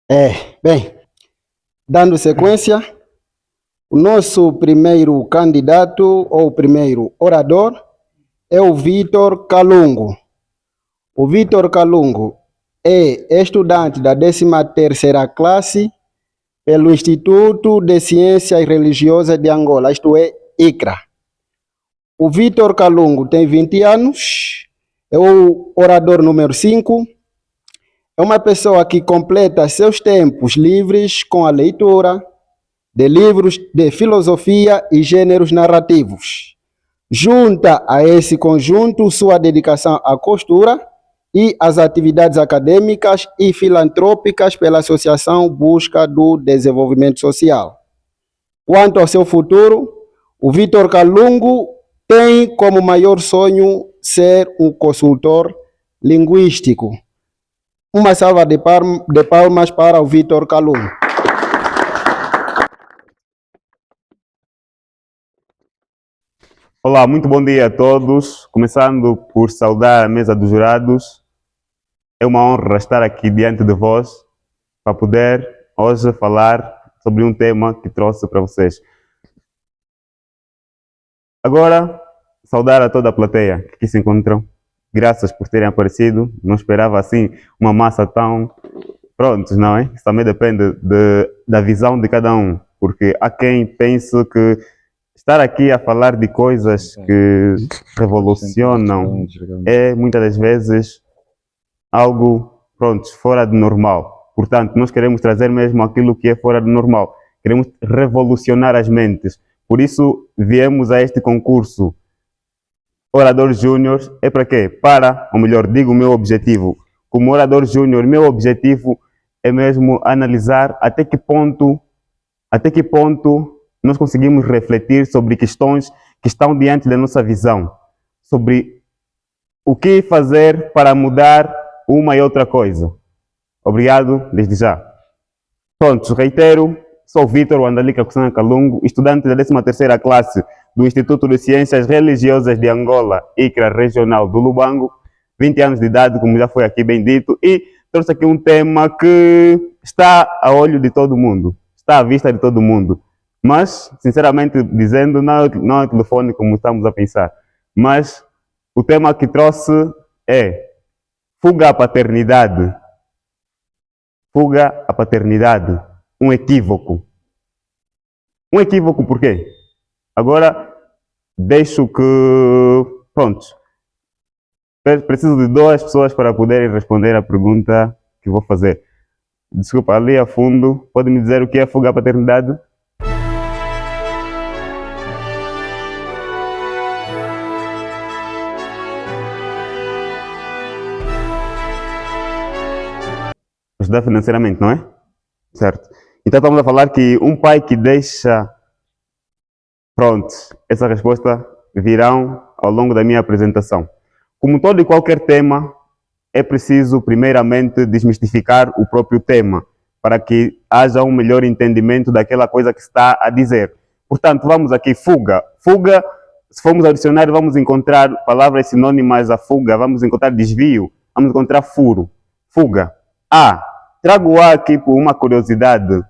Bem, dando sequência, o nosso primeiro candidato ou primeiro orador é o Vitor Calungo. O Vitor Calungo é estudante da 13ª classe pelo Instituto de Ciências Religiosas de Angola, isto é, ICRA. O Vitor Calungo tem 20 anos, é o orador número 5, é uma pessoa que completa seus tempos livres com a leitura de livros de filosofia e gêneros narrativos. Junta a esse conjunto sua dedicação à costura e às atividades acadêmicas e filantrópicas pela Associação Busca do Desenvolvimento Social. Quanto ao seu futuro, o Vitor Calungo tem como maior sonho ser um consultor linguístico. Uma salva de palmas para o Vitor Calungo. Olá, muito bom dia a todos. Começando por saudar a mesa dos jurados. É uma honra estar aqui diante de vós para poder hoje falar sobre um tema que trouxe para vocês. Agora, saudar a toda a plateia que aqui se encontram. Graças por terem aparecido. Não esperava assim uma massa tão prontos, não é? Isso também depende da visão de cada um, porque há quem pense que estar aqui a falar de coisas que revolucionam é muitas das vezes algo, pronto, fora do normal. Portanto, nós queremos trazer mesmo aquilo que é fora do normal. Queremos revolucionar as mentes. Por isso, viemos a este concurso Orador Júnior. É para quê? Para, ou melhor, digo o meu objetivo. Como orador júnior, meu objetivo é mesmo analisar até que ponto nós conseguimos refletir sobre questões que estão diante da nossa visão, sobre o que fazer para mudar uma e outra coisa. Obrigado desde já. Pronto, reitero, sou o Vitor Wandalika Kusana Calungo, estudante da 13ª classe do Instituto de Ciências Religiosas de Angola, ICRA Regional do Lubango, 20 anos de idade, como já foi aqui bem dito, e trouxe aqui um tema que está a olho de todo mundo, está à vista de todo mundo. Mas, sinceramente dizendo, não é telefone como estamos a pensar. Mas o tema que trouxe é fuga à paternidade. Fuga à paternidade. Um equívoco. Um equívoco por quê? Agora, deixo que... Pronto. Preciso de 2 pessoas para poderem responder a pergunta que vou fazer. Desculpa, ali a fundo, pode me dizer o que é fuga à paternidade? Ajudar financeiramente, não é? Certo. Então estamos a falar que um pai que deixa... Pronto, essa resposta virão ao longo da minha apresentação. Como todo e qualquer tema, é preciso primeiramente desmistificar o próprio tema, para que haja um melhor entendimento daquela coisa que está a dizer. Portanto, vamos aqui, fuga. Fuga, se formos ao dicionário, vamos encontrar palavras sinônimas a fuga, vamos encontrar desvio, vamos encontrar furo. Fuga. Trago o A aqui por uma curiosidade.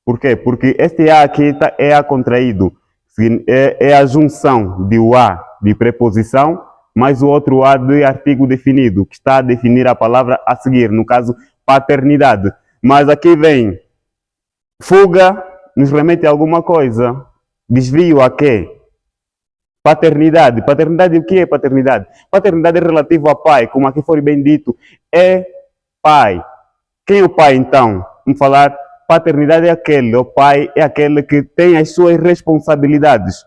Por quê? Porque este A aqui é A contraído. É a junção de o A de preposição mais o outro A de artigo definido, que está a definir a palavra a seguir, no caso, paternidade. Mas aqui vem fuga, nos remete a alguma coisa. Desvio a quê? Paternidade. Paternidade, o que é paternidade? Paternidade é relativo a pai, como aqui foi bem dito, é pai. Quem é o pai, então? Vamos falar, paternidade é aquele, o pai é aquele que tem as suas responsabilidades.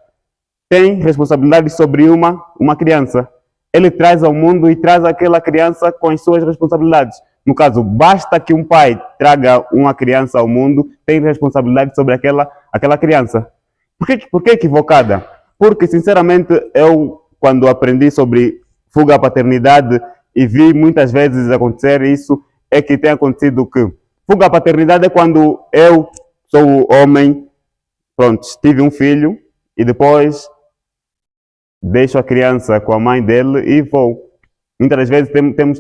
Tem responsabilidade sobre uma criança. Ele traz ao mundo e traz aquela criança com as suas responsabilidades. No caso, basta que um pai traga uma criança ao mundo, tem responsabilidade sobre aquela criança. Por que equivocada? Porque, sinceramente, eu, quando aprendi sobre fuga à paternidade e vi muitas vezes acontecer isso, é que tem acontecido que fuga à paternidade é quando eu sou o homem, pronto, tive um filho e depois deixo a criança com a mãe dele e vou. Muitas das vezes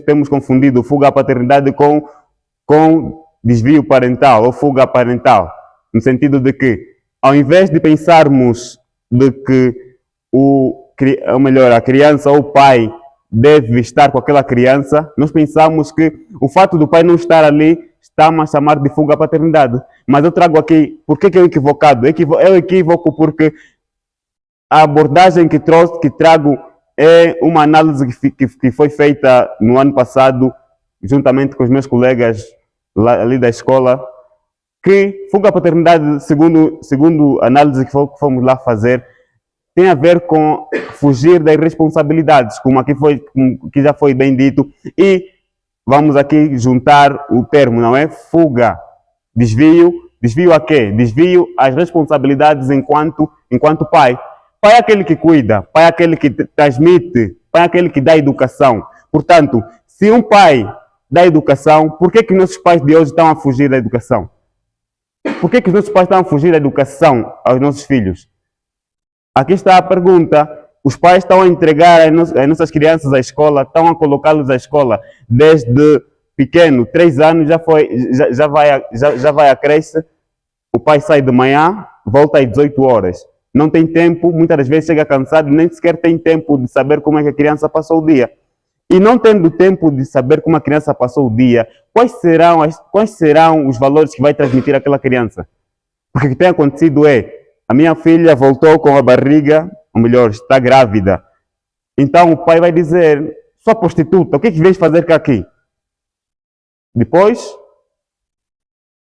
temos confundido fuga à paternidade com desvio parental ou fuga parental, no sentido de que, ao invés de pensarmos de que ou melhor, a criança ou o pai deve estar com aquela criança, nós pensamos que o fato do pai não estar ali está-me a chamar de fuga à paternidade. Mas eu trago aqui, por que é equivocado? É o equívoco porque a abordagem que trago é uma análise que foi feita no ano passado, juntamente com os meus colegas ali da escola, que fuga à paternidade, segundo a análise que fomos lá fazer, tem a ver com fugir das responsabilidades, como que já foi bem dito, e vamos aqui juntar o termo, não é? Fuga, desvio. Desvio a quê? Desvio às responsabilidades enquanto pai. Pai é aquele que cuida, pai é aquele que transmite, pai é aquele que dá educação. Portanto, se um pai dá educação, por que nossos pais de hoje estão a fugir da educação? Por que os nossos pais estão a fugir da educação aos nossos filhos? Aqui está a pergunta. Os pais estão a entregar as nossas crianças à escola, estão a colocá-los à escola desde pequeno, 3 anos, já vai à creche, o pai sai de manhã, volta às 18 horas. Não tem tempo, muitas das vezes chega cansado, nem sequer tem tempo de saber como é que a criança passou o dia. E não tendo tempo de saber como a criança passou o dia, quais serão os valores que vai transmitir àquela criança? Porque o que tem acontecido é, a minha filha voltou com a barriga, ou melhor, está grávida. Então o pai vai dizer, sua prostituta, o que vens fazer cá aqui? Depois,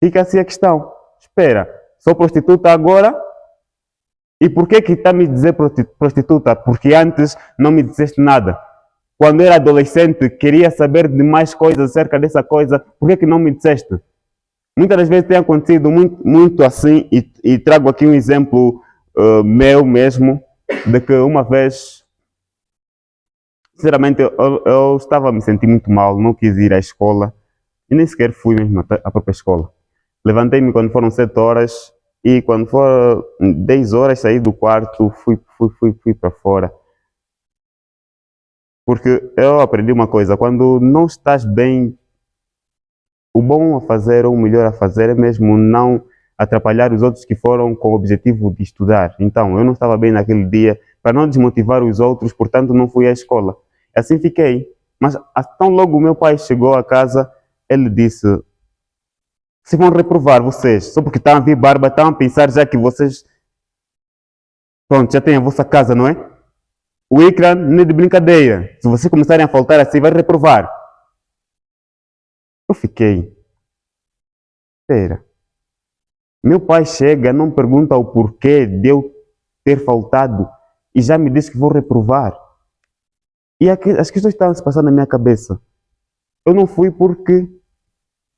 fica assim a questão. Espera, sou prostituta agora? E por que está me dizer prostituta? Porque antes não me disseste nada. Quando era adolescente, queria saber de mais coisas acerca dessa coisa, por que não me disseste? Muitas das vezes tem acontecido muito assim, e trago aqui um exemplo meu mesmo, de que uma vez, sinceramente, eu estava a me sentir muito mal, não quis ir à escola, e nem sequer fui mesmo à própria escola. Levantei-me quando foram 7 horas, e quando foram 10 horas saí do quarto, fui para fora. Porque eu aprendi uma coisa, quando não estás bem, o bom a fazer ou o melhor a fazer é mesmo não atrapalhar os outros que foram com o objetivo de estudar. Então, eu não estava bem naquele dia, para não desmotivar os outros, portanto não fui à escola. Assim fiquei. Mas tão logo o meu pai chegou a casa, ele disse, se vão reprovar vocês, só porque estão a vir barba, estão a pensar já que vocês, pronto, já têm a vossa casa, não é? O ICRA não é de brincadeira. Se vocês começarem a faltar assim, vai reprovar. Eu fiquei. Espera. Meu pai chega, não pergunta o porquê de eu ter faltado e já me disse que vou reprovar. E as questões estavam se passando na minha cabeça. Eu não fui porque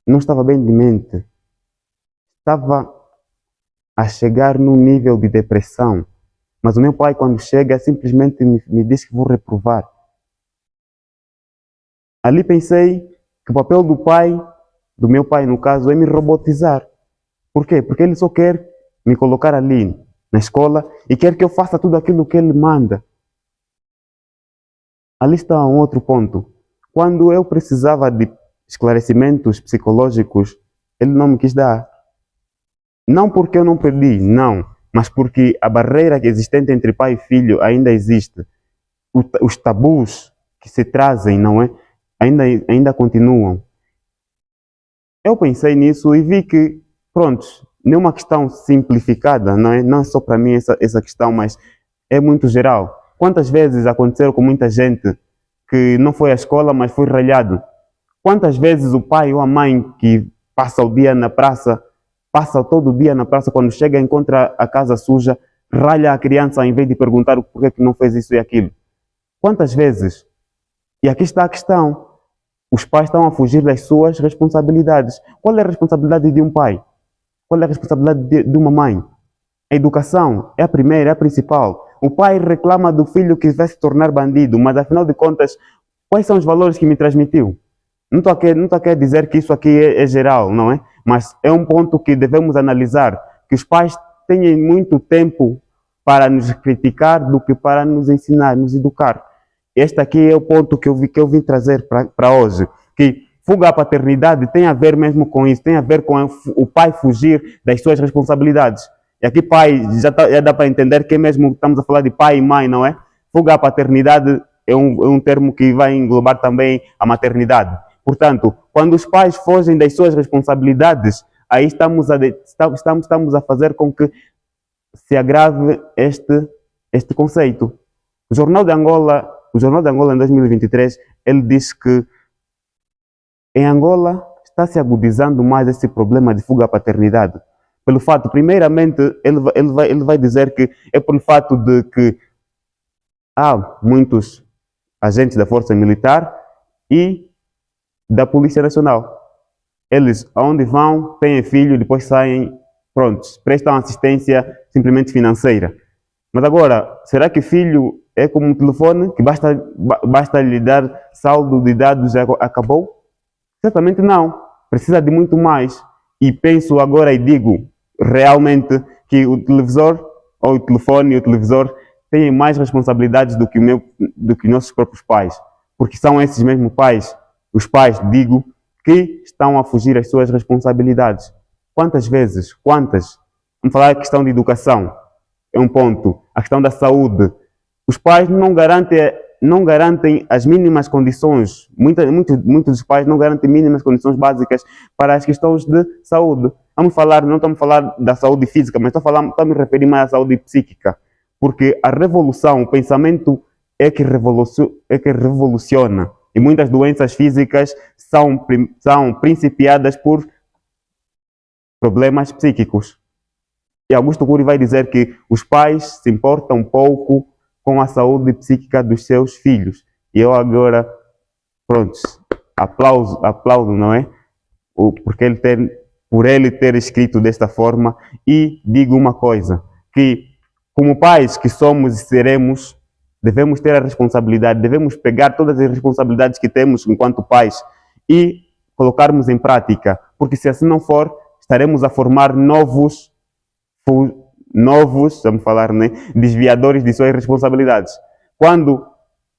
não estava bem de mente. Estava a chegar num nível de depressão. Mas o meu pai, quando chega, simplesmente me diz que vou reprovar. Ali pensei que o papel do meu pai, no caso, é me robotizar. Por quê? Porque ele só quer me colocar ali na escola e quer que eu faça tudo aquilo que ele manda. Ali está um outro ponto. Quando eu precisava de esclarecimentos psicológicos, ele não me quis dar. Não porque eu não pedi, não. Mas porque a barreira existente entre pai e filho ainda existe. Os tabus que se trazem, não é? Ainda continuam. Eu pensei nisso e vi que, pronto, não é uma questão simplificada, não é? Não é só para mim essa questão, mas é muito geral. Quantas vezes aconteceram com muita gente que não foi à escola, mas foi ralhado? Quantas vezes o pai ou a mãe que passa o dia na praça, passa todo o dia na praça, quando chega encontra a casa suja, ralha a criança ao invés de perguntar o porquê que não fez isso e aquilo. Quantas vezes? E aqui está a questão. Os pais estão a fugir das suas responsabilidades. Qual é a responsabilidade de um pai? Qual é a responsabilidade de uma mãe? A educação é a primeira, é a principal. O pai reclama do filho que vai se tornar bandido, mas afinal de contas, quais são os valores que me transmitiu? Não estou a querer dizer que isso aqui é geral, não é? Mas é um ponto que devemos analisar, que os pais têm muito tempo para nos criticar do que para nos ensinar, nos educar. Este aqui é o ponto que eu vim trazer para hoje, que fuga à paternidade tem a ver mesmo com isso, tem a ver com o pai fugir das suas responsabilidades. E aqui pai, já dá para entender que mesmo estamos a falar de pai e mãe, não é? Fuga à paternidade é um termo que vai englobar também a maternidade. Portanto, quando os pais fogem das suas responsabilidades, aí estamos a fazer com que se agrave este conceito. O Jornal de Angola em 2023, ele diz que em Angola está se agudizando mais esse problema de fuga à paternidade. Pelo fato, primeiramente, ele vai dizer que é pelo fato de que há muitos agentes da Força Militar e da Polícia Nacional. Eles, aonde vão, têm filho, depois saem prontos, prestam assistência simplesmente financeira. Mas agora, será que filho é como um telefone que basta lhe dar saldo de dados e acabou? Certamente não. Precisa de muito mais. E penso agora e digo realmente que o televisor, ou o telefone e o televisor têm mais responsabilidades do que nossos próprios pais. Porque são esses mesmos pais, os pais, digo, que estão a fugir às suas responsabilidades. Quantas vezes? Quantas? Vamos falar da questão de educação. É um ponto. A questão da saúde. Os pais não garantem as mínimas condições. Muitos dos pais não garantem mínimas condições básicas para as questões de saúde. Não estamos a falar da saúde física, mas estou a me referir mais à saúde psíquica. Porque a revolução, o pensamento é que revoluciona. E muitas doenças físicas são principiadas por problemas psíquicos. E Augusto Cury vai dizer que os pais se importam pouco com a saúde psíquica dos seus filhos. E eu agora, pronto, aplaudo, não é? Por ele ter escrito desta forma. E digo uma coisa, que como pais que somos e seremos, devemos ter a responsabilidade, devemos pegar todas as responsabilidades que temos enquanto pais e colocarmos em prática. Porque se assim não for, estaremos a formar novos, vamos falar, né, desviadores de suas responsabilidades. Quando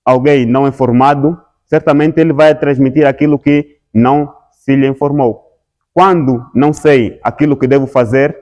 alguém não é formado, certamente ele vai transmitir aquilo que não se lhe informou. Quando não sei aquilo que devo fazer,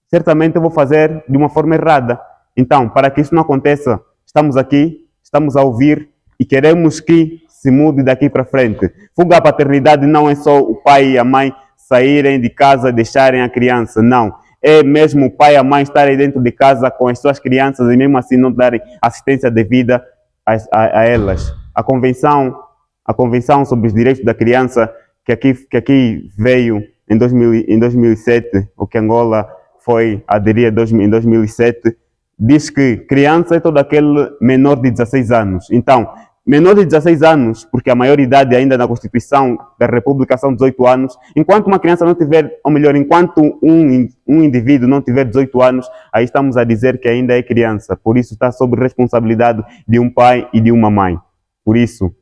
certamente eu vou fazer de uma forma errada. Então, para que isso não aconteça, estamos aqui, estamos a ouvir e queremos que se mude daqui para frente. Fuga à paternidade não é só o pai e a mãe saírem de casa, deixarem a criança, não. É mesmo o pai e a mãe estarem dentro de casa com as suas crianças e mesmo assim não darem assistência devida a elas. A Convenção sobre os Direitos da Criança, que aqui veio em 2007, o que Angola foi aderir em 2007, diz que criança é todo aquele menor de 16 anos. Então, menor de 16 anos, porque a maioridade ainda na Constituição da República são 18 anos, enquanto uma criança não tiver, ou melhor, enquanto um indivíduo não tiver 18 anos, aí estamos a dizer que ainda é criança. Por isso está sob responsabilidade de um pai e de uma mãe. Por isso,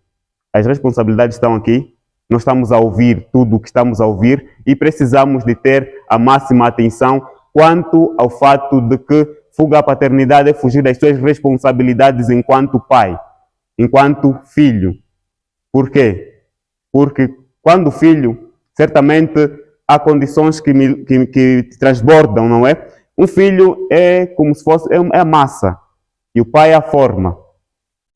as responsabilidades estão aqui, nós estamos a ouvir tudo o que estamos a ouvir e precisamos de ter a máxima atenção quanto ao fato de que fuga à paternidade é fugir das suas responsabilidades enquanto pai, enquanto filho. Por quê? Porque quando filho, certamente há condições que transbordam, não é? Um filho é como se fosse a massa e o pai é a forma.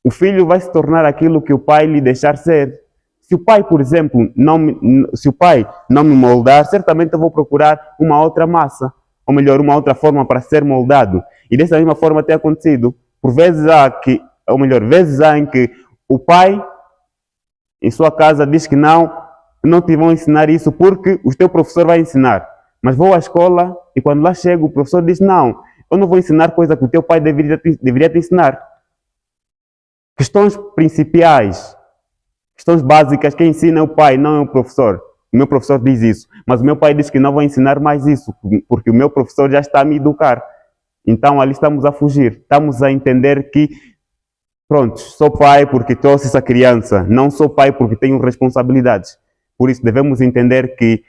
O filho vai se tornar aquilo que o pai lhe deixar ser. Se o pai, por exemplo, não me moldar, certamente eu vou procurar uma outra massa, ou melhor, uma outra forma para ser moldado. E dessa mesma forma tem acontecido. Por vezes vezes há em que o pai, em sua casa, diz que não te vão ensinar isso porque o teu professor vai ensinar. Mas vou à escola e quando lá chego o professor diz, não, eu não vou ensinar coisa que o teu pai deveria te ensinar. Questões principais, questões básicas, quem ensina é o pai, não é o professor. O meu professor diz isso, mas o meu pai diz que não vai ensinar mais isso, porque o meu professor já está a me educar. Então ali estamos a fugir, estamos a entender que, pronto, sou pai porque trouxe essa criança, não sou pai porque tenho responsabilidades. Por isso devemos entender que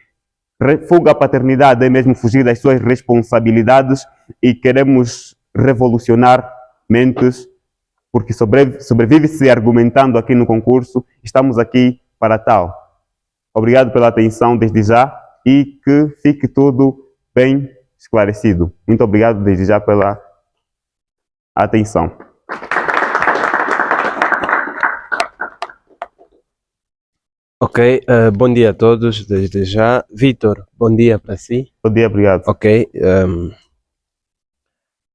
fuga à paternidade é mesmo fugir das suas responsabilidades e queremos revolucionar mentes, porque sobrevive-se argumentando aqui no concurso, estamos aqui para tal. Obrigado pela atenção desde já e que fique tudo bem esclarecido. Muito obrigado desde já pela atenção. Ok, bom dia a todos, desde já. Vitor, bom dia para si. Bom dia, obrigado. Ok,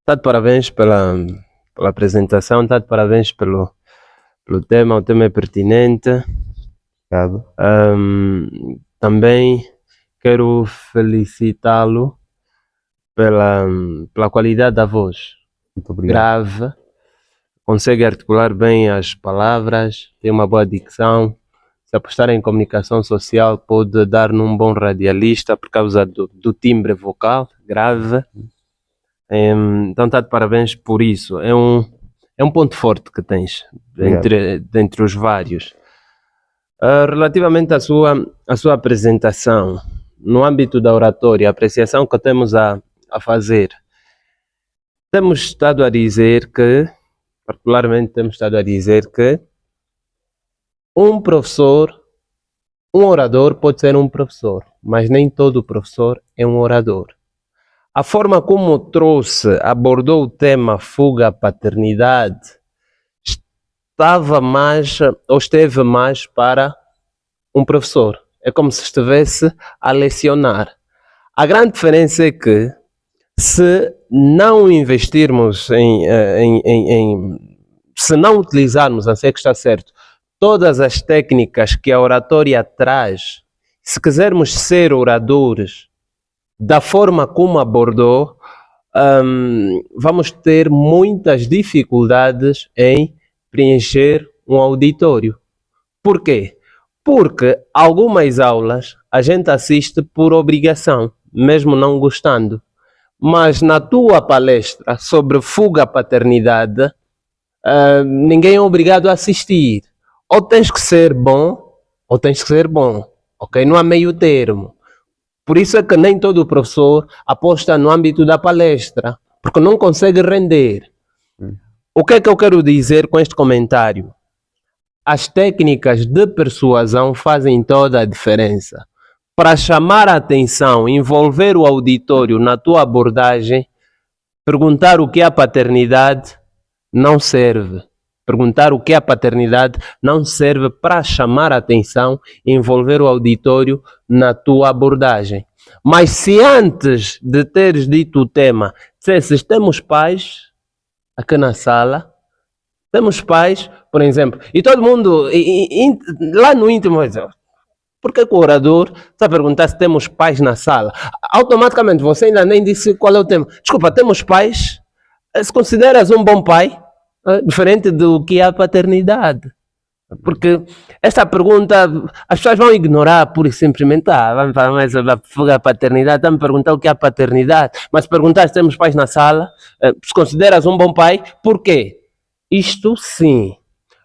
tá de parabéns pela apresentação, tá de parabéns pelo tema, o tema é pertinente. Obrigado. Também quero felicitá-lo pela qualidade da voz. Muito obrigado. Grave, consegue articular bem as palavras, tem uma boa dicção. Se apostar em comunicação social, pode dar num bom radialista por causa do timbre vocal grave. Então está de parabéns por isso. É um ponto forte que tens dentre os vários. Relativamente à sua apresentação, no âmbito da oratória, a apreciação que temos a fazer, temos estado a dizer que, particularmente temos estado a dizer que um orador pode ser um professor, mas nem todo professor é um orador. A forma como abordou o tema fuga à paternidade, esteve mais para um professor. É como se estivesse a lecionar. A grande diferença é que, se não investirmos se não utilizarmos, a ser que está certo, todas as técnicas que a oratória traz, se quisermos ser oradores da forma como abordou, vamos ter muitas dificuldades em preencher um auditório. Por quê? Porque algumas aulas a gente assiste por obrigação, mesmo não gostando. Mas na tua palestra sobre fuga à paternidade, ninguém é obrigado a assistir. Ou tens que ser bom, ou tens que ser bom. Ok? Não há meio termo. Por isso é que nem todo professor aposta no âmbito da palestra, porque não consegue render. O que é que eu quero dizer com este comentário? As técnicas de persuasão fazem toda a diferença. Para chamar a atenção, envolver o auditório na tua abordagem, perguntar o que é a paternidade não serve. Perguntar o que é a paternidade não serve para chamar a atenção e envolver o auditório na tua abordagem. Mas se antes de teres dito o tema, dissesses, temos pais aqui na sala, temos pais, por exemplo, e todo mundo, lá no íntimo, por que o orador está a perguntar se temos pais na sala? Automaticamente, você ainda nem disse qual é o tema. Desculpa, temos pais? Se consideras um bom pai? Diferente do que é a paternidade. Porque esta pergunta as pessoas vão ignorar pura e simplesmente. Vamos falar mais sobre a paternidade, estão-me perguntar o que é a paternidade. Mas perguntar se temos pais na sala, se consideras um bom pai, por quê? Isto sim.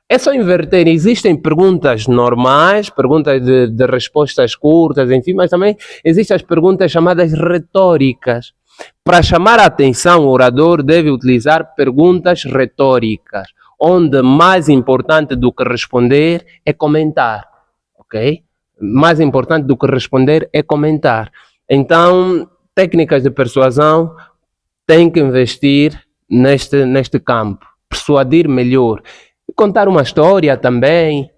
É só inverter. Existem perguntas normais, perguntas de respostas curtas, enfim, mas também existem as perguntas chamadas retóricas. Para chamar a atenção, o orador deve utilizar perguntas retóricas, onde mais importante do que responder é comentar, ok? Mais importante do que responder é comentar. Então, técnicas de persuasão têm que investir neste campo, persuadir melhor. Contar uma história também,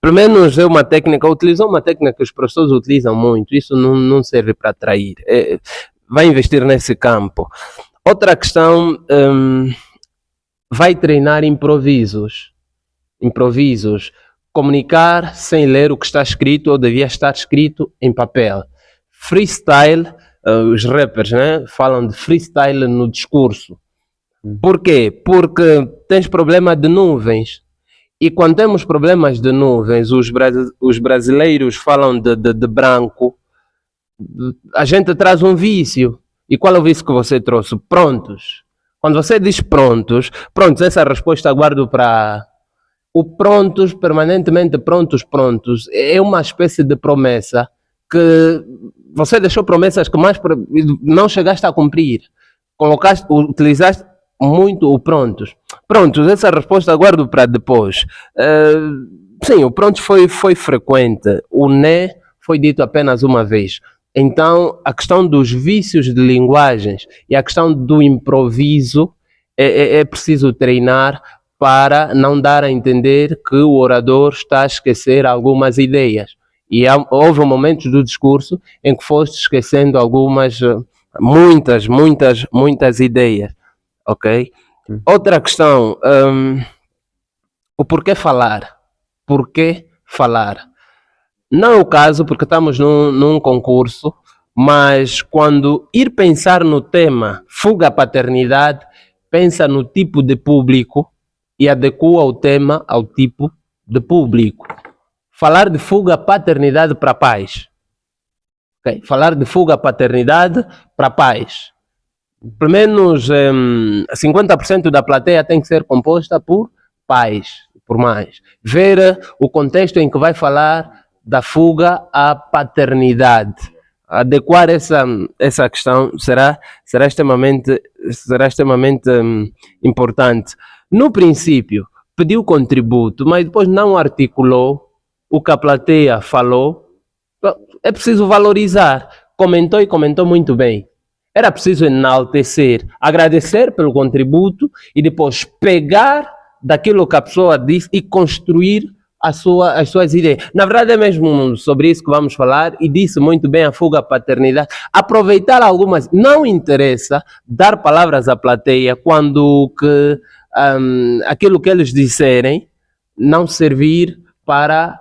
pelo menos é uma técnica, utilizou uma técnica que os professores utilizam muito, isso não serve para atrair, vai investir nesse campo. Outra questão, vai treinar improvisos, comunicar sem ler o que está escrito ou devia estar escrito em papel. Freestyle, os rappers, né, falam de freestyle no discurso. Por quê? Porque tens problema de nuvens. E quando temos problemas de nuvens, os brasileiros falam de branco, a gente traz um vício. E qual é o vício que você trouxe? Prontos. Quando você diz prontos, essa resposta aguardo para o prontos, permanentemente prontos. É uma espécie de promessa que você deixou promessas que mais não chegaste a cumprir. Utilizaste muito o prontos. Essa resposta aguardo para depois. sim, o pronto foi frequente. O né foi dito apenas uma vez. Então, a questão dos vícios de linguagens e a questão do improviso é preciso treinar para não dar a entender que o orador está a esquecer algumas ideias. E houve momentos do discurso em que foste esquecendo algumas, muitas ideias, ok? Outra questão, o porquê falar? Porquê falar? Não é o caso, porque estamos num concurso, mas quando ir pensar no tema fuga à paternidade, pensa no tipo de público e adequa o tema ao tipo de público. Falar de fuga à paternidade para pais. Okay? Falar de fuga à paternidade para pais. Pelo menos 50% da plateia tem que ser composta por pais, por mães. Ver o contexto em que vai falar da fuga à paternidade. Adequar essa questão será extremamente importante. No princípio, pediu contributo, mas depois não articulou o que a plateia falou. É preciso valorizar. Comentou e comentou muito bem. Era preciso enaltecer, agradecer pelo contributo e depois pegar daquilo que a pessoa disse e construir as suas ideias. Na verdade é mesmo sobre isso que vamos falar e disse muito bem a fuga à paternidade. Aproveitar algumas, não interessa dar palavras à plateia quando aquilo que eles disserem não servir para,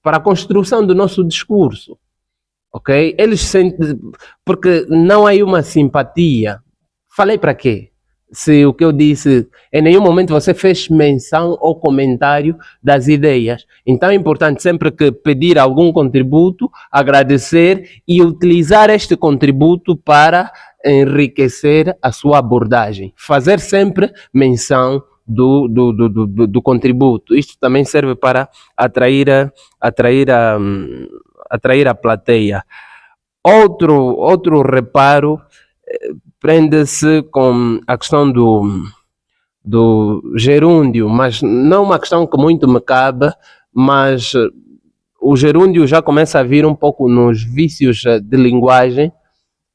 para a construção do nosso discurso. Ok? Eles sentem, porque não há uma simpatia. Falei para quê? Se o que eu disse, em nenhum momento você fez menção ou comentário das ideias. Então é importante sempre que pedir algum contributo, agradecer e utilizar este contributo para enriquecer a sua abordagem. Fazer sempre menção do contributo. Isto também serve para atrair a plateia. Outro reparo prende-se com a questão do gerúndio, mas não uma questão que muito me cabe, mas o gerúndio já começa a vir um pouco nos vícios de linguagem,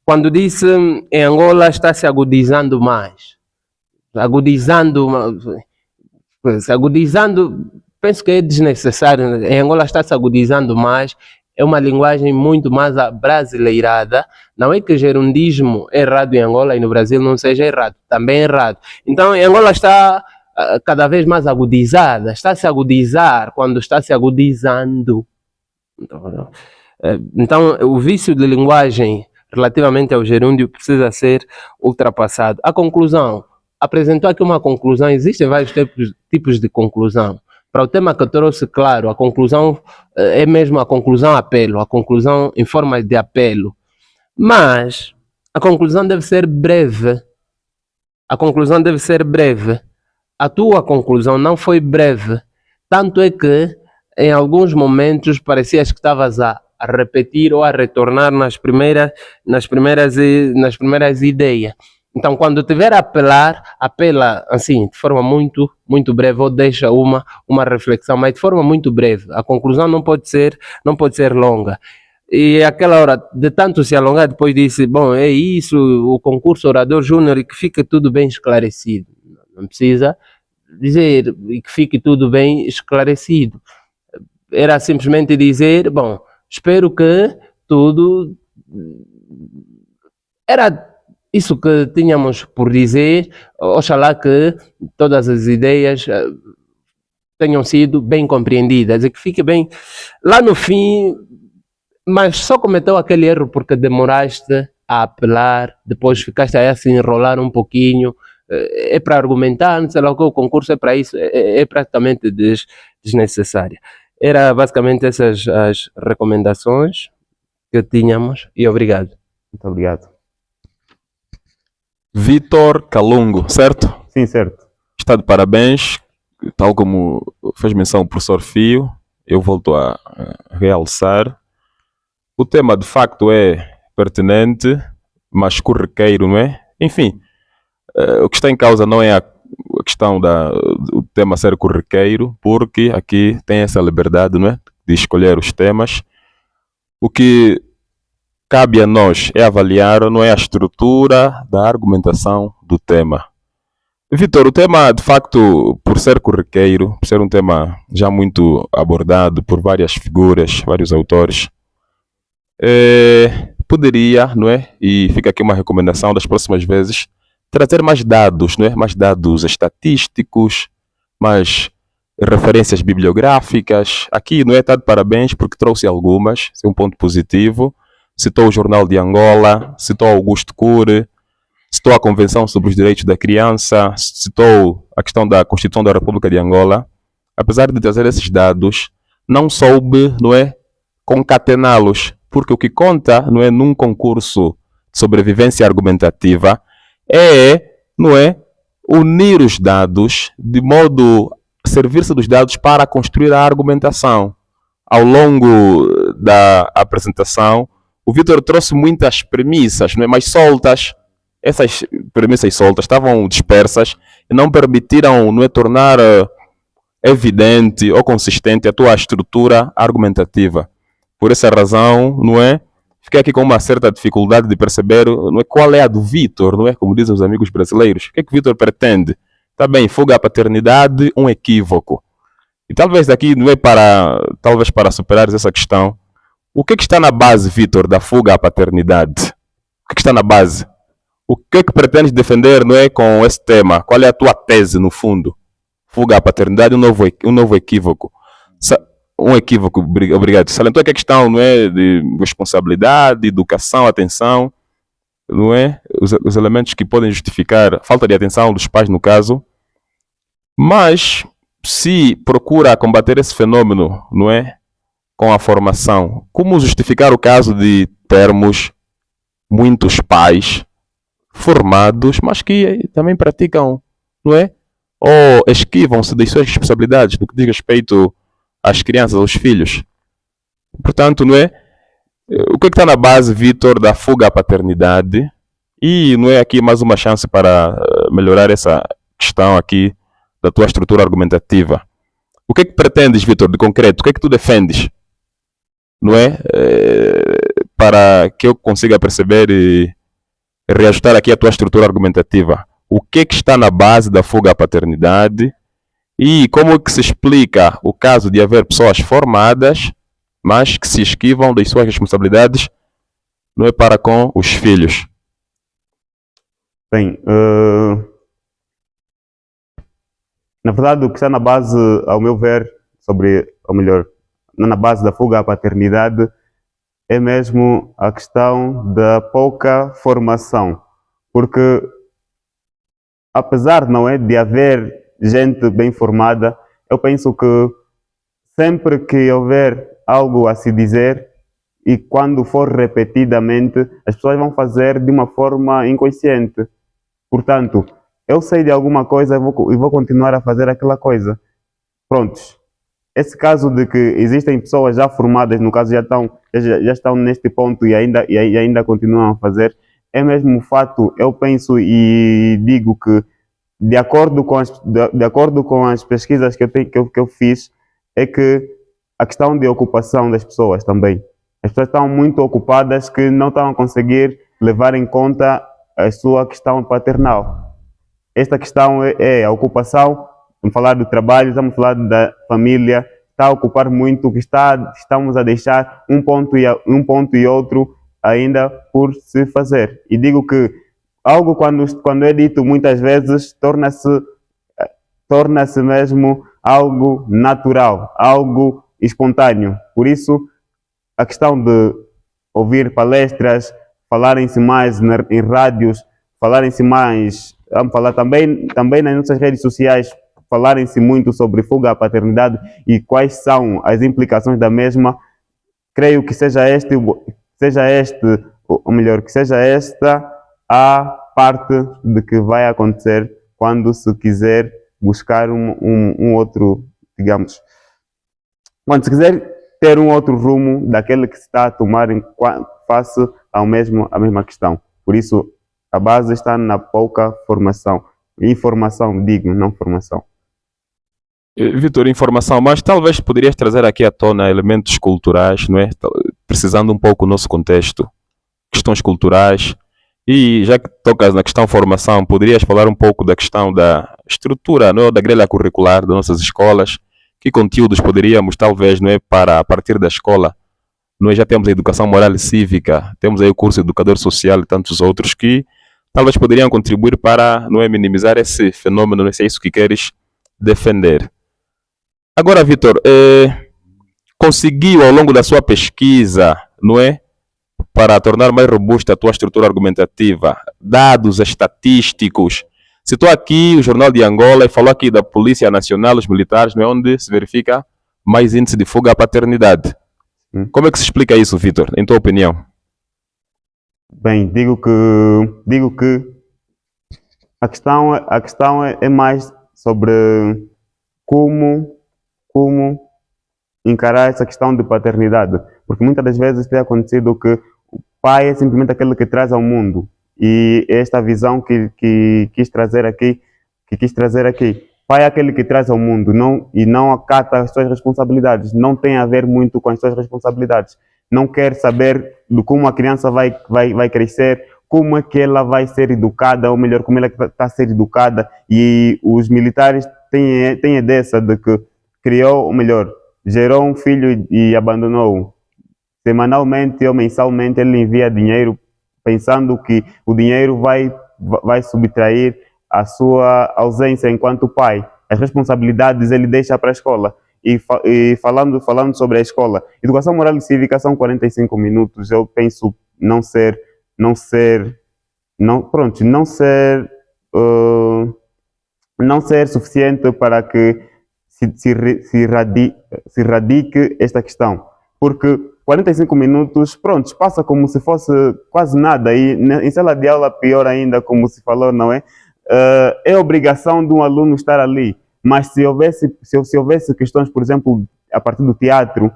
quando disse em Angola está se agudizando mais. Agudizando, penso que é desnecessário. Em Angola está se agudizando mais. É uma linguagem muito mais abrasileirada. Não é que gerundismo é errado em Angola e no Brasil não seja errado, também é errado. Então, em Angola está cada vez mais agudizada, está a se agudizar quando está se agudizando. Então, o vício de linguagem relativamente ao gerúndio precisa ser ultrapassado. A conclusão, apresentou aqui uma conclusão, existem vários tipos de conclusão. Para o tema que eu trouxe, claro, a conclusão é mesmo a conclusão apelo, a conclusão em forma de apelo. Mas a conclusão deve ser breve. A conclusão deve ser breve. A tua conclusão não foi breve. Tanto é que, em alguns momentos, parecias que estavas a repetir ou a retornar nas primeiras ideias. Então, quando tiver a apelar, apela assim, de forma muito breve, ou deixa uma reflexão, mas de forma muito breve. A conclusão não pode ser longa. E aquela hora, de tanto se alongar, depois disse, bom, é isso, o concurso Orador Júnior, e que fique tudo bem esclarecido. Não precisa dizer e que fique tudo bem esclarecido. Era simplesmente dizer, bom, espero que tudo... Era isso que tínhamos por dizer. Oxalá que todas as ideias tenham sido bem compreendidas e que fique bem lá no fim, mas só cometeu aquele erro porque demoraste a apelar, depois ficaste aí a se enrolar um pouquinho. É para argumentar, não sei lá o que, o concurso é para isso, é praticamente desnecessária. Era basicamente essas as recomendações que tínhamos e obrigado. Muito obrigado. Vitor Kalungo, certo? Sim, certo. Está de parabéns, tal como fez menção o professor Fio, eu volto a realçar. O tema de facto é pertinente, mas corriqueiro, não é? Enfim, o que está em causa não é a questão do tema ser corriqueiro, porque aqui tem essa liberdade, não é, de escolher os temas. O que cabe a nós é avaliar, não é, a estrutura da argumentação do tema. Vitor, o tema, de facto, por ser corriqueiro, por ser um tema já muito abordado por várias figuras, vários autores, poderia, não é? E fica aqui uma recomendação das próximas vezes, trazer mais dados, não é? Mais dados estatísticos, mais referências bibliográficas. Aqui, não é? Está de parabéns porque trouxe algumas, esse é um ponto positivo. Citou o Jornal de Angola, citou Augusto Cury, citou a Convenção sobre os Direitos da Criança, citou a questão da Constituição da República de Angola. Apesar de trazer esses dados, não soube, não é, concatená-los, porque o que conta, não é, num concurso de sobrevivência argumentativa não é, unir os dados de modo a servir-se dos dados para construir a argumentação. Ao longo da apresentação, o Vitor trouxe muitas premissas, não é, mais soltas. Essas premissas soltas estavam dispersas e não permitiram, não é, tornar evidente ou consistente a tua estrutura argumentativa. Por essa razão, não é, fiquei aqui com uma certa dificuldade de perceber, não é, qual é a do Vitor, não é, como dizem os amigos brasileiros. O que é que o Vitor pretende? Tá bem, fuga à paternidade, um equívoco. E talvez daqui, não é, talvez para superar essa questão, o que é que está na base, Vitor, da fuga à paternidade? O que é que está na base? O que é que pretendes defender, não é, com esse tema? Qual é a tua tese, no fundo? Fuga à paternidade, um novo equívoco. Um equívoco, obrigado. Salientou aqui a questão, não é, de responsabilidade, educação, atenção, não é? Os elementos que podem justificar a falta de atenção dos pais, no caso. Mas, se procura combater esse fenômeno, não é, com a formação, como justificar o caso de termos muitos pais formados, mas que também praticam, não é, ou esquivam-se das suas responsabilidades no que diz respeito às crianças, aos filhos? Portanto, não é, o que é que está na base, Vitor, da fuga à paternidade? E não é aqui mais uma chance para melhorar essa questão aqui da tua estrutura argumentativa. O que é que pretendes, Vitor, de concreto? O que é que tu defendes? Não é? Para que eu consiga perceber e reajustar aqui a tua estrutura argumentativa. O que é que está na base da fuga à paternidade? E como é que se explica o caso de haver pessoas formadas, mas que se esquivam das suas responsabilidades, não é, para com os filhos? Bem, na verdade, o que está na base, ao meu ver, ou melhor, não na base da fuga à paternidade, é mesmo a questão da pouca formação. Porque, apesar, não é, de haver gente bem formada, eu penso que sempre que houver algo a se dizer e quando for repetidamente, as pessoas vão fazer de uma forma inconsciente. Portanto, eu sei de alguma coisa e vou continuar a fazer aquela coisa. Prontos. Esse caso de que existem pessoas já formadas, no caso já estão neste ponto e ainda continuam a fazer, é mesmo fato, eu penso e digo que, de acordo com as pesquisas que eu fiz, é que a questão de ocupação das pessoas também. As pessoas estão muito ocupadas que não estão a conseguir levar em conta a sua questão paternal. Esta questão é a ocupação. Vamos falar do trabalho, estamos a falar da família, está a ocupar muito, que estamos a deixar um ponto e outro ainda por se fazer. E digo que algo, quando é dito muitas vezes, torna-se mesmo algo natural, algo espontâneo. Por isso, a questão de ouvir palestras, falarem-se mais em rádios, falarem-se mais, vamos falar também nas nossas redes sociais, falarem-se muito sobre fuga à paternidade e quais são as implicações da mesma. Creio que seja esta a parte de que vai acontecer quando se quiser buscar um outro, digamos, quando se quiser ter um outro rumo daquele que se está a tomar face à mesma questão. Por isso, a base está na pouca formação. Informação, digo, não formação. Vitor, informação, mas talvez poderias trazer aqui à tona elementos culturais, não é? Precisando um pouco do nosso contexto, questões culturais. E já que tocas na questão formação, poderias falar um pouco da questão da estrutura, não é? Da grelha curricular das nossas escolas? Que conteúdos poderíamos, talvez, não é? Para a partir da escola, nós já temos a educação moral e cívica, temos aí o curso de educador social e tantos outros que talvez poderiam contribuir para, não é, minimizar esse fenômeno, não é, se é isso que queres defender. Agora, Vitor, conseguiu ao longo da sua pesquisa, não é, para tornar mais robusta a tua estrutura argumentativa, dados estatísticos? Citou aqui o Jornal de Angola e falou aqui da Polícia Nacional, os militares, não é, onde se verifica mais índice de fuga à paternidade. Como é que se explica isso, Vitor, em tua opinião? Bem, digo que a questão é mais sobre como encarar essa questão de paternidade, porque muitas das vezes tem acontecido que o pai é simplesmente aquele que traz ao mundo, e esta visão que quis trazer aqui, pai é aquele que traz ao mundo, não acata as suas responsabilidades, não tem a ver muito com as suas responsabilidades, não quer saber de como a criança vai crescer, como é que ela vai ser educada, ou melhor, como ela está a ser educada. E os militares têm a dessa de que criou, ou melhor, gerou um filho e abandonou-o. Semanalmente ou mensalmente ele envia dinheiro pensando que o dinheiro vai subtrair a sua ausência enquanto pai. As responsabilidades ele deixa para a escola. E falando sobre a escola, educação moral e cívica são 45 minutos. Eu penso não ser suficiente para que se radique esta questão. Porque 45 minutos, pronto, passa como se fosse quase nada. E em sala de aula, pior ainda, como se falou, não é? É obrigação de um aluno estar ali. Mas se houvesse questões, por exemplo, a partir do teatro,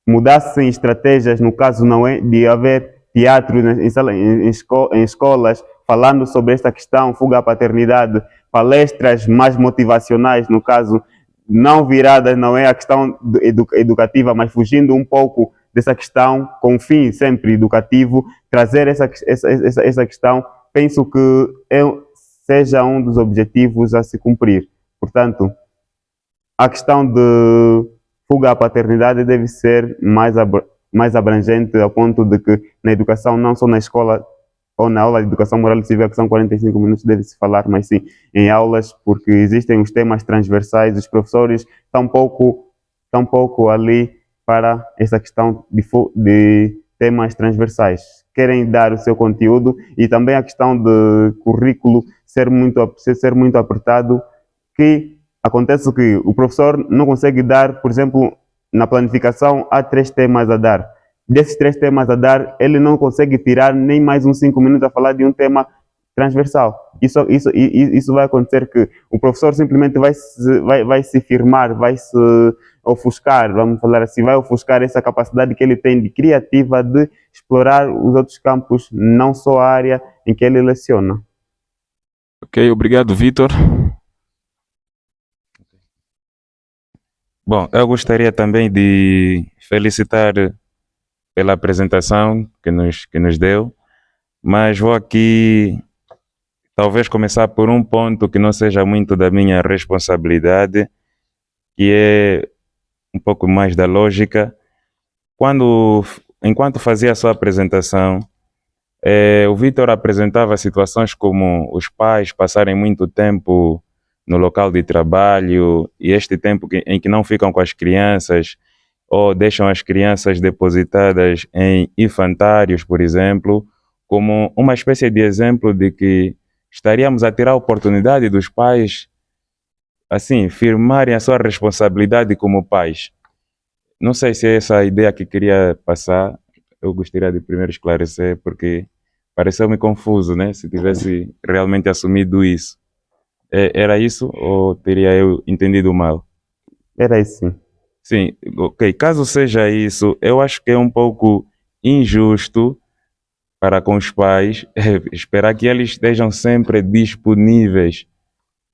mudassem estratégias, no caso, não é, de haver teatro em escolas, falando sobre esta questão, fuga à paternidade, palestras mais motivacionais, no caso, não viradas, não é, a questão educativa, mas fugindo um pouco dessa questão, com fim sempre educativo, trazer essa questão, penso que seja um dos objetivos a se cumprir. Portanto, a questão de fuga à paternidade deve ser mais abrangente, ao ponto de que na educação, não só na escola ou na aula de educação moral e cívica, que são 45 minutos, deve-se falar, mas sim em aulas, porque existem os temas transversais, os professores estão pouco ali para essa questão de temas transversais. Querem dar o seu conteúdo, e também a questão de currículo ser muito apertado, que acontece que o professor não consegue dar, por exemplo, na planificação há 3 temas a dar. Desses 3 temas a dar, ele não consegue tirar nem mais uns 5 minutos a falar de um tema transversal. Isso vai acontecer que o professor simplesmente vai se firmar, vai se ofuscar, vamos falar assim, vai ofuscar essa capacidade que ele tem de criativa de explorar os outros campos, não só a área em que ele leciona. Ok, obrigado, Vitor. Bom, eu gostaria também de felicitar pela apresentação que nos deu, mas vou aqui talvez começar por um ponto que não seja muito da minha responsabilidade, que é um pouco mais da lógica. Enquanto fazia a sua apresentação, o Vitor apresentava situações como os pais passarem muito tempo no local de trabalho, e este tempo em que não ficam com as crianças, ou deixam as crianças depositadas em infantários, por exemplo, como uma espécie de exemplo de que estaríamos a ter a oportunidade dos pais, assim, firmarem a sua responsabilidade como pais. Não sei se é essa a ideia que queria passar. Eu gostaria de primeiro esclarecer, porque pareceu-me confuso, né? Se tivesse realmente assumido isso. Era isso, ou teria eu entendido mal? Era isso, sim. Sim, ok. Caso seja isso, eu acho que é um pouco injusto para com os pais esperar que eles estejam sempre disponíveis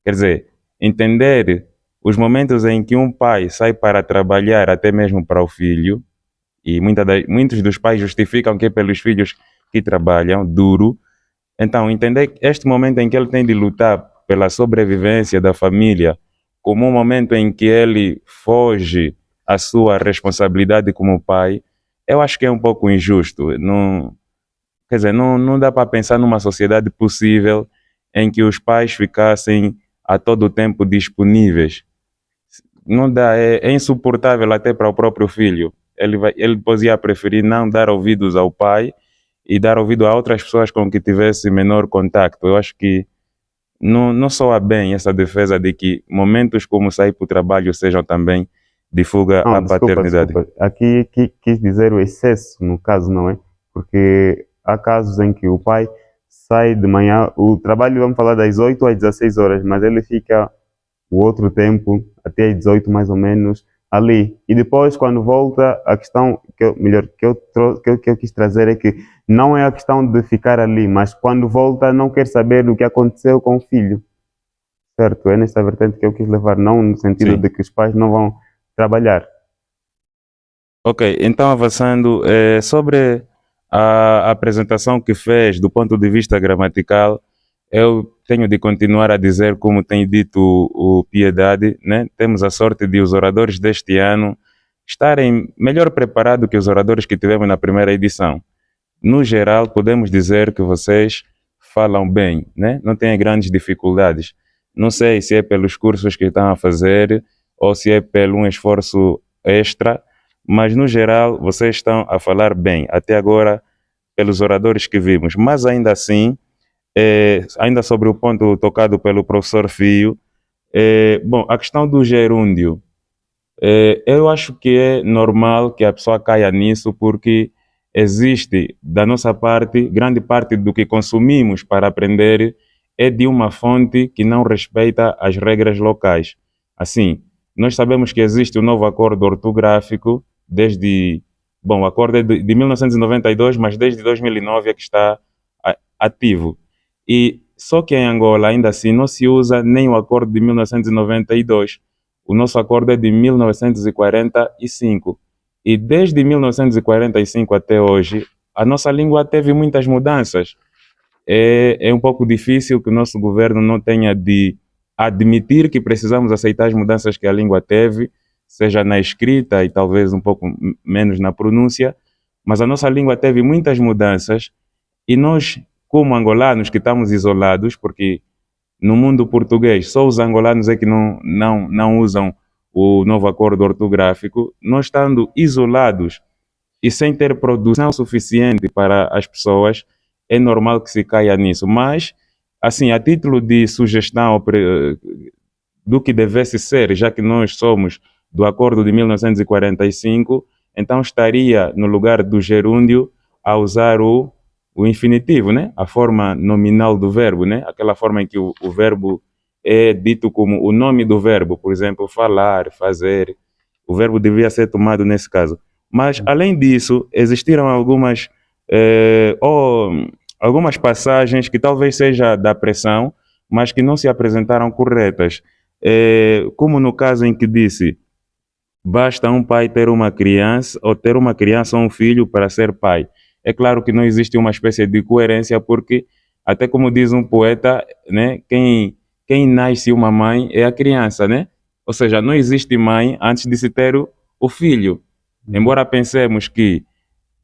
Quer dizer, entender os momentos em que um pai sai para trabalhar, até mesmo para o filho, e muitos dos pais justificam que é pelos filhos que trabalham duro. Então, entender este momento em que ele tem de lutar pela sobrevivência da família como um momento em que ele foge à sua responsabilidade como pai, eu acho que é um pouco injusto. Não, quer dizer, não dá para pensar numa sociedade possível em que os pais ficassem a todo tempo disponíveis. Não dá, é insuportável até para o próprio filho. Ele podia preferir não dar ouvidos ao pai e dar ouvido a outras pessoas com que tivesse menor contacto. Eu acho que não soa bem essa defesa de que momentos como sair para o trabalho sejam também de fuga Não, à paternidade. desculpa. Aqui quis dizer o excesso, no caso, não é? Porque há casos em que o pai sai de manhã, o trabalho, vamos falar das 8 às 16 horas, mas ele fica o outro tempo, até às 18 mais ou menos, ali. E depois, quando volta, a questão que eu quis trazer é que não é a questão de ficar ali, mas quando volta não quer saber do que aconteceu com o filho. Certo? É nesta vertente que eu quis levar, não no sentido Sim. de que os pais não vão trabalhar. Ok, então avançando, sobre a apresentação que fez do ponto de vista gramatical, eu tenho de continuar a dizer, como tem dito o Piedade, né? Temos a sorte de os oradores deste ano estarem melhor preparados que os oradores que tivemos na primeira edição. No geral, podemos dizer que vocês falam bem, né? Não têm grandes dificuldades. Não sei se é pelos cursos que estão a fazer ou se é pelo um esforço extra, mas no geral vocês estão a falar bem, até agora, pelos oradores que vimos. Mas ainda assim, ainda sobre o ponto tocado pelo professor Fio, bom, a questão do gerúndio, eu acho que é normal que a pessoa caia nisso, porque existe, da nossa parte, grande parte do que consumimos para aprender é de uma fonte que não respeita as regras locais. Assim, nós sabemos que existe o novo acordo ortográfico bom, o acordo é de 1992, mas desde 2009 é que está ativo. E só que em Angola, ainda assim, não se usa nem o acordo de 1992. O nosso acordo é de 1945. E desde 1945 até hoje, a nossa língua teve muitas mudanças. É um pouco difícil que o nosso governo não tenha de admitir que precisamos aceitar as mudanças que a língua teve, seja na escrita e talvez um pouco menos na pronúncia, mas a nossa língua teve muitas mudanças e nós, como angolanos que estamos isolados, porque no mundo português só os angolanos é que não usam o novo acordo ortográfico, nós estando isolados e sem ter produção suficiente para as pessoas, é normal que se caia nisso. Mas, assim, a título de sugestão do que devesse ser, já que nós somos do acordo de 1945, então estaria no lugar do gerúndio a usar o infinitivo, né? A forma nominal do verbo, né? Aquela forma em que o verbo é dito como o nome do verbo, por exemplo, falar, fazer. O verbo devia ser tomado nesse caso. Mas, além disso, existiram algumas passagens que talvez seja da pressão, mas que não se apresentaram corretas. Como no caso em que disse, basta um pai ter uma criança, ou ter uma criança ou um filho para ser pai. É claro que não existe uma espécie de coerência, porque, até como diz um poeta, né, quem nasce uma mãe é a criança, né? Ou seja, não existe mãe antes de se ter o filho. Embora pensemos que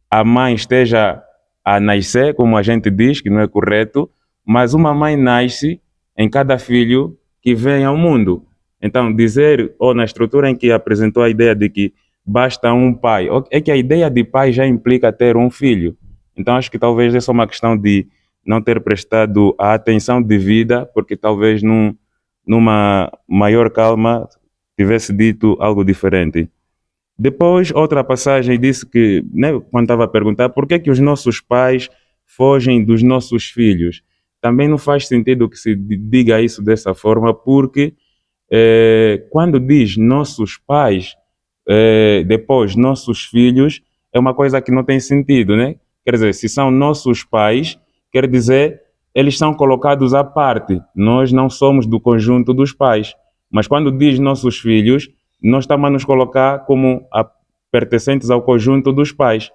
a mãe esteja a nascer, como a gente diz, que não é correto, mas uma mãe nasce em cada filho que vem ao mundo. Então, dizer, ou na estrutura em que apresentou a ideia de que basta um pai, é que a ideia de pai já implica ter um filho. Então, acho que talvez é só uma questão de não ter prestado a atenção devida, porque talvez numa maior calma tivesse dito algo diferente. Depois, outra passagem disse que, né, quando estava a perguntar por que que os nossos pais fogem dos nossos filhos, também não faz sentido que se diga isso dessa forma, porque quando diz nossos pais, depois nossos filhos, é uma coisa que não tem sentido, né? Quer dizer, se são nossos pais, quer dizer eles são colocados à parte. Nós não somos do conjunto dos pais. Mas quando diz nossos filhos, nós estamos a nos colocar como pertencentes ao conjunto dos pais.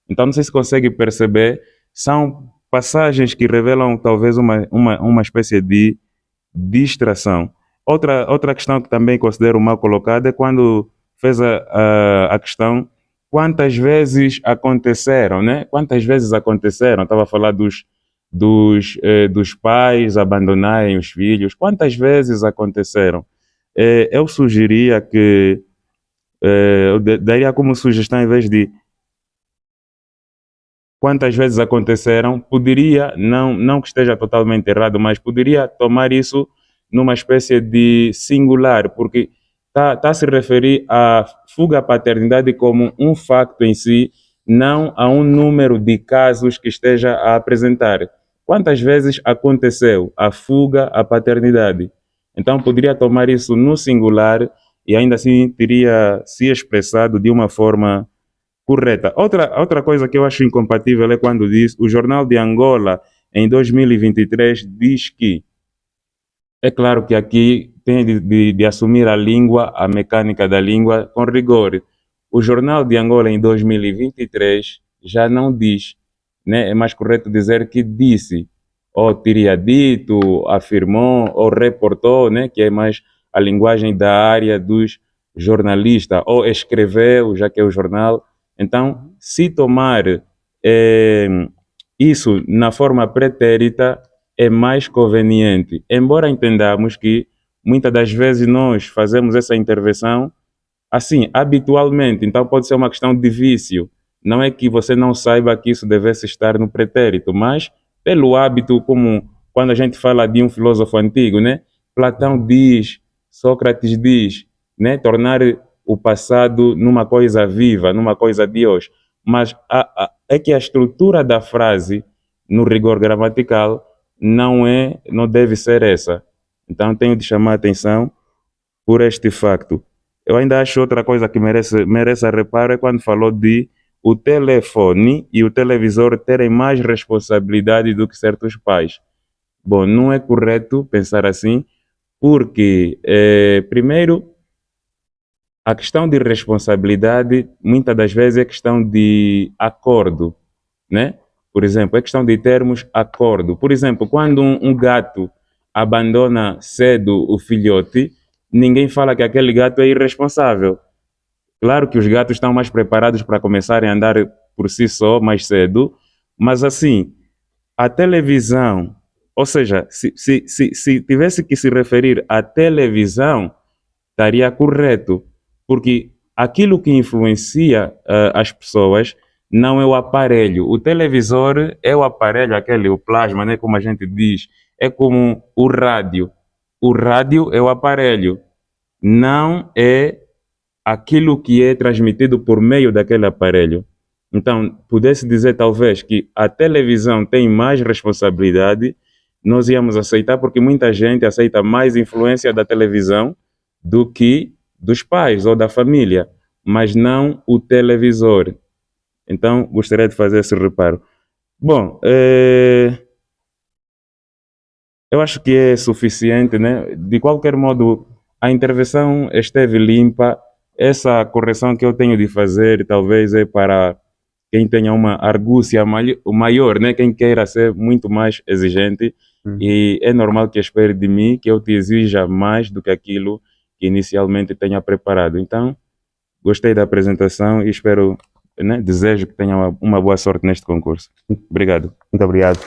Então, não sei se consegue perceber, são passagens que revelam talvez uma espécie de distração. Outra questão que também considero mal colocada é quando fez a questão quantas vezes aconteceram, né? Quantas vezes aconteceram? Estava a falar dos pais abandonarem os filhos. Quantas vezes aconteceram? Eu sugeria que, eu daria como sugestão, em vez de quantas vezes aconteceram, poderia, não que esteja totalmente errado, mas poderia tomar isso numa espécie de singular, porque está a se referir à fuga à paternidade como um facto em si, não a um número de casos que esteja a apresentar. Quantas vezes aconteceu a fuga à paternidade? Então, poderia tomar isso no singular e ainda assim teria se expressado de uma forma correta. Outra coisa que eu acho incompatível é quando diz o Jornal de Angola, em 2023, diz que, é claro que aqui tem de assumir a língua, a mecânica da língua com rigor. O Jornal de Angola, em 2023, já não diz, né? É mais correto dizer que disse, ou teria dito, afirmou, ou reportou, né? Que é mais a linguagem da área dos jornalistas, ou escreveu, já que é o jornal. Então, se tomar isso na forma pretérita, é mais conveniente. Embora entendamos que muitas das vezes nós fazemos essa intervenção assim, habitualmente, então pode ser uma questão de vício. Não é que você não saiba que isso devesse estar no pretérito, mas pelo hábito, como quando a gente fala de um filósofo antigo, né? Platão diz, Sócrates diz, né? Tornar o passado numa coisa viva, numa coisa de hoje. Mas é que a estrutura da frase, no rigor gramatical, não deve ser essa. Então tenho de chamar a atenção por este facto. Eu ainda acho outra coisa que merece reparo é quando falou de o telefone e o televisor terem mais responsabilidade do que certos pais. Bom, não é correto pensar assim, porque, primeiro, a questão de responsabilidade, muitas das vezes, é questão de acordo, né? Por exemplo, é questão de termos acordo. Por exemplo, quando um gato abandona cedo o filhote, ninguém fala que aquele gato é irresponsável. Claro que os gatos estão mais preparados para começarem a andar por si só mais cedo, mas assim, a televisão, ou seja, se tivesse que se referir à televisão, estaria correto, porque aquilo que influencia as pessoas não é o aparelho. O televisor é o aparelho, o plasma, né, como a gente diz, é como o rádio. O rádio é o aparelho, não é aquilo que é transmitido por meio daquele aparelho. Então, pudesse dizer talvez que a televisão tem mais responsabilidade, nós íamos aceitar, porque muita gente aceita mais influência da televisão do que dos pais ou da família, mas não o televisor. Então, gostaria de fazer esse reparo. Bom, eu acho que é suficiente, né? De qualquer modo, a intervenção esteve limpa. Essa correção que eu tenho de fazer talvez é para quem tenha uma argúcia maior, né? Quem queira ser muito mais exigente. E é normal que espere de mim que eu te exija mais do que aquilo que inicialmente tenha preparado. Então, gostei da apresentação e espero, né, desejo que tenha uma boa sorte neste concurso. Obrigado. Muito obrigado.